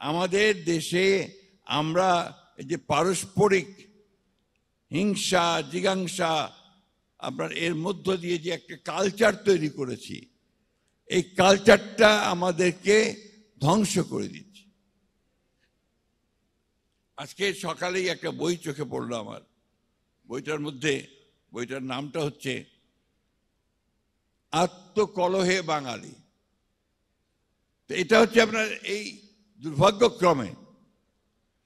আমাদের দেশে আমরা এই যে পারস্পরিক হিংসা জিজ্ঞাসা আপনার এর মধ্য দিয়ে যে একটা কালচার তৈরি করেছি, এই কালচারটা আমাদেরকে ধ্বংস করে দিচ্ছে। আজকে সকালেই একটা বই চোখে পড়লো আমার, বইটার নামটা হচ্ছে আত্মকলহে বাঙালি। তো এটা হচ্ছে আপনার এই দুর্ভাগ্যক্রমে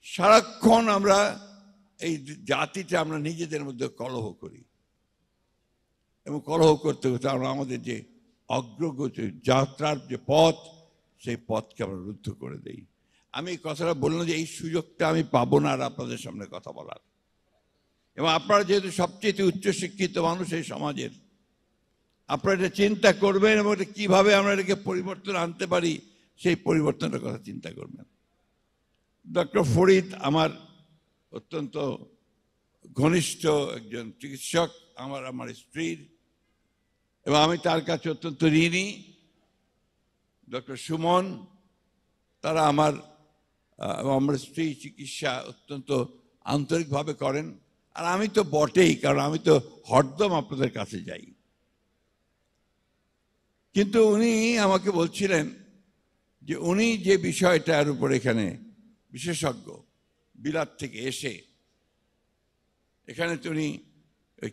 সারাক্ষণ আমরা এই জাতিটা আমরা নিজেদের মধ্যে কলহ করি, এবং কলহ করতে করতে আমরা আমাদের যে অগ্রগতি যাত্রার যে পথ, সেই পথকে আমরা রুদ্ধ করে দেই। আমি এই কথাটা বললাম যে এই সুযোগটা আমি পাবো না আর আপনাদের সামনে কথা বলার, এবং আপনারা যেহেতু সবচেয়ে উচ্চশিক্ষিত মানুষ এই সমাজের, আপনারা এটা চিন্তা করবেন এবং এটা কীভাবে আমরা এটাকে পরিবর্তন আনতে পারি সেই পরিবর্তনের কথা চিন্তা করবেন। ডক্টর ফরিদ আমার অত্যন্ত ঘনিষ্ঠ একজন চিকিৎসক, আমার স্ত্রীর, এবং আমি তার কাছে অত্যন্ত ঋণী। ডক্টর সুমন, তারা আমার স্ত্রী চিকিৎসা অত্যন্ত আন্তরিকভাবে করেন, আর আমি তো বটেই, কারণ আমি তো হরদম আপনাদের কাছে যাই। কিন্তু উনি আমাকে বলছিলেন যে উনি যে বিষয়টার উপর এখানে বিশেষজ্ঞ, বিলাত থেকে এসে এখানে উনি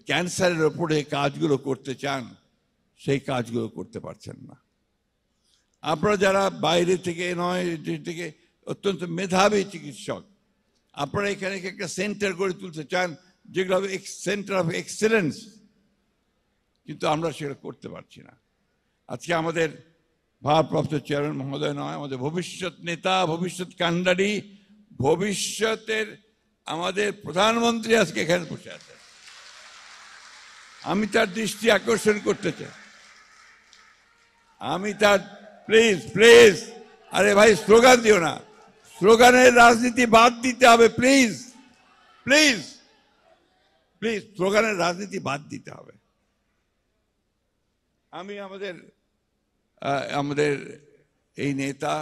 ক্যান্সারের ওপরে কাজগুলো করতে চান, সেই কাজগুলো করতে পারছেন না। আপনারা যারা বাইরে থেকে নয় থেকে অত্যন্ত মেধাবী চিকিৎসক, আপনারা এখানে একটা সেন্টার গড়ে তুলতে চান যেগুলো হবে সেন্টার অফ এক্সেলেন্স, কিন্তু আমরা সেটা করতে পারছি না। আজকে আমাদের ভারপ্রাপ্ত চেয়ারম্যান মহোদয় নয়, আমাদের ভবিষ্যৎ নেতা, ভবিষ্যৎ কান্ডারি, ভবিষ্যতের আমাদের প্রধানমন্ত্রী আজকে এখানে বসে আছে। আমি তার দৃষ্টি আকর্ষণ করতে চাই, আমি তার প্লিজ আরে ভাই স্লোগান দিও না, স্লোগানের রাজনীতি বাদ দিতে হবে, প্লিজ স্লোগানের রাজনীতি বাদ দিতে হবে। আমি আমাদের এই নেতা,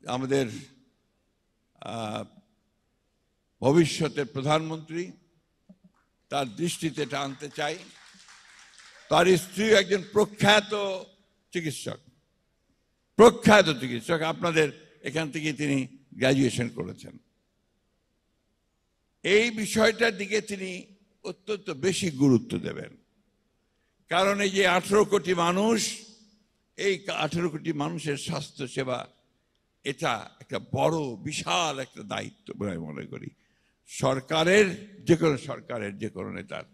আমাদের ভবিষ্যতের প্রধানমন্ত্রী, তার দৃষ্টিতে এটা আনতে চাই। তার স্ত্রী একজন প্রখ্যাত চিকিৎসক, আপনাদের এখান থেকে তিনি গ্র্যাজুয়েশন করেছেন। এই বিষয়টার দিকে তিনি অত্যন্ত বেশি গুরুত্ব দেবেন, কারণ এই যে 18 কোটি মানুষ, এই 18 কোটি মানুষের স্বাস্থ্য সেবা, এটা একটা বড় বিশাল একটা দায়িত্ব বলে আমি মনে করি সরকারের, যে কোনো নেতার।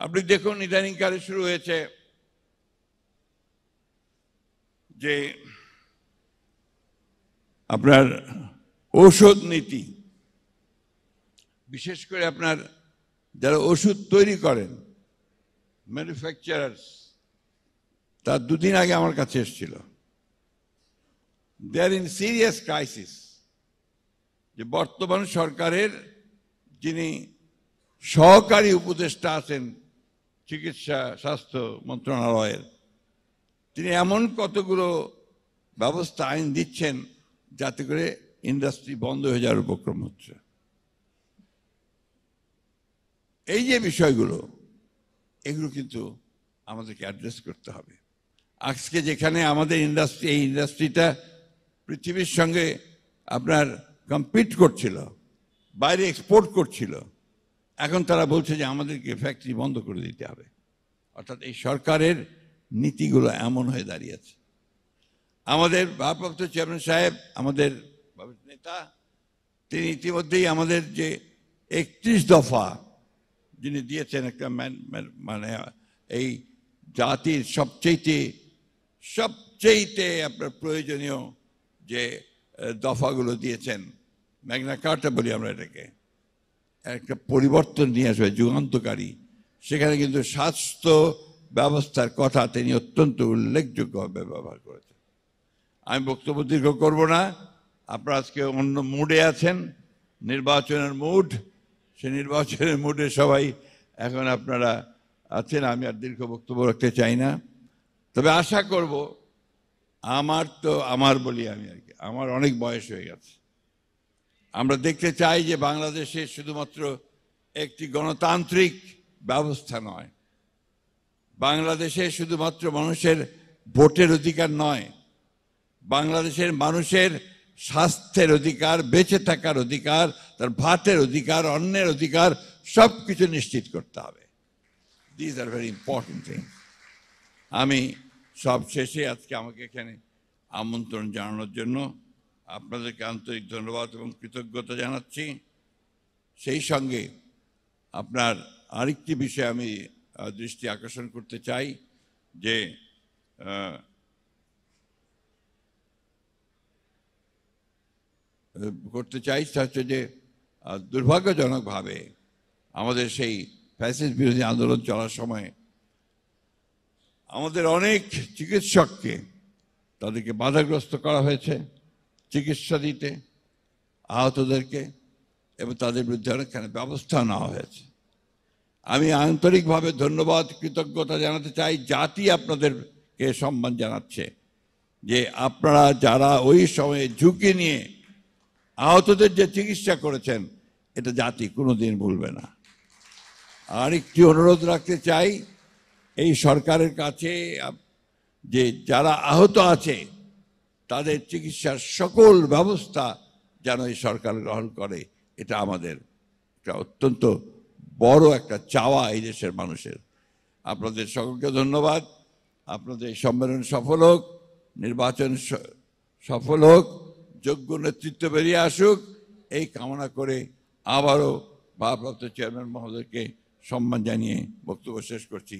আপনি দেখুন ইদানিংকালে শুরু হয়েছে যে আপনার ঔষধ নীতি, বিশেষ করে আপনার যারা ওষুধ তৈরি করেন ম্যানুফ্যাকচারার্স, তার 2 দিন আগে আমার কাছে এসেছিল। দে আর ইন সিরিয়াস ক্রাইসিস, যে বর্তমান সরকারের যিনি সহকারী উপদেষ্টা আছেন চিকিৎসা স্বাস্থ্য মন্ত্রণালয়ের, তিনি এমন কতগুলো ব্যবস্থা আইন দিচ্ছেন যাতে করে ইন্ডাস্ট্রি বন্ধ হয়ে যাওয়ার উপক্রম হচ্ছে। এই যে বিষয়গুলো, এগুলো কিন্তু আমাদেরকে অ্যাড্রেস করতে হবে। আজকে যেখানে আমাদের এই ইন্ডাস্ট্রিটা পৃথিবীর সঙ্গে আপনার কম্পিট করছিল, বাইরে এক্সপোর্ট করছিল, এখন তারা বলছে যে আমাদেরকে ফ্যাক্টরি বন্ধ করে দিতে হবে। অর্থাৎ এই সরকারের নীতিগুলো এমন হয়ে দাঁড়িয়েছে। আমাদের ভারপ্রাপ্ত চেয়ারম্যান সাহেব, আমাদের নেতা, তিনি ইতিমধ্যেই আমাদের যে 31 দফা যিনি দিয়েছেন, একটা মানে এই জাতির সবচেয়ে আপনার প্রয়োজনীয় যে দফাগুলো দিয়েছেন, ম্যাগনা কার্টা বলি আমরা এটাকে, একটা পরিবর্তন নিয়ে আসবে যুগান্তকারী। সেখানে কিন্তু স্বাস্থ্য ব্যবস্থার কথা তিনি অত্যন্ত উল্লেখযোগ্যভাবে ব্যবহার করেছেন। আমি বক্তব্য দীর্ঘ করব না, আপনারা আজকে অন্য মুডে আছেন, নির্বাচনের মুড, সেই নির্বাচনের মুডে সবাই এখন আপনারা আছেন। আমি আর দীর্ঘ বক্তব্য রাখতে চাই না, তবে আশা করব, আমার বলি আমি আর কি, আমার অনেক বয়স হয়ে গেছে। আমরা দেখতে চাই যে বাংলাদেশে শুধুমাত্র একটি গণতান্ত্রিক ব্যবস্থা নয়, বাংলাদেশে শুধুমাত্র মানুষের ভোটের অধিকার নয়, বাংলাদেশের মানুষের স্বাস্থ্যের অধিকার, বেঁচে থাকার অধিকার, তার ভাতের অধিকার, অন্যের অধিকার সব কিছু নিশ্চিত করতে হবে। This are very important thing. আমি সব শেষে আজকে আমাকে এখানে আমন্ত্রণ জানানোর জন্য আপনাদেরকে আন্তরিক ধন্যবাদ এবং কৃতজ্ঞতা জানাচ্ছি। সেই সঙ্গে আপনার আরেকটি বিষয়ে আমি দৃষ্টি আকর্ষণ করতে চাই যে সেটা হচ্ছে যে দুর্ভাগ্যজনকভাবে আমাদের সেই ফ্যাসিস্ট বিরোধী আন্দোলন চলার সময় আমাদের অনেক চিকিৎসককে তাদেরকে বাধাগ্রস্ত করা হয়েছে চিকিৎসা দিতে, আহতদেরকে, এবং তাদের বিরুদ্ধে অনেকখানি ব্যবস্থা নেওয়া হয়েছে। আমি আন্তরিকভাবে ধন্যবাদ কৃতজ্ঞতা জানাতে চাই। জাতি আপনাদেরকে সম্মান জানাচ্ছে যে আপনারা যারা ওই সময়ে ঝুঁকি নিয়ে আহতদের যে চিকিৎসা করেছেন, এটা জাতি কোনোদিন ভুলবে না। আর একটি অনুরোধ রাখতে চাই এই সরকারের কাছে যে যারা আহত আছে তাদের চিকিৎসার সকল ব্যবস্থা যেন এই সরকার গ্রহণ করে। এটা আমাদের একটা অত্যন্ত বড় একটা চাওয়া এই দেশের মানুষের। আপনাদের সকলকে ধন্যবাদ। আপনাদের সম্মেলন সফল হোক, নির্বাচন সফল হোক, যোগ্য নেতৃত্ব বেরিয়ে আসুক, এই কামনা করে আবারও ভারপ্রাপ্ত চেয়ারম্যান মহোদয়কে সম্মান জানিয়ে বক্তব্য শেষ করছি।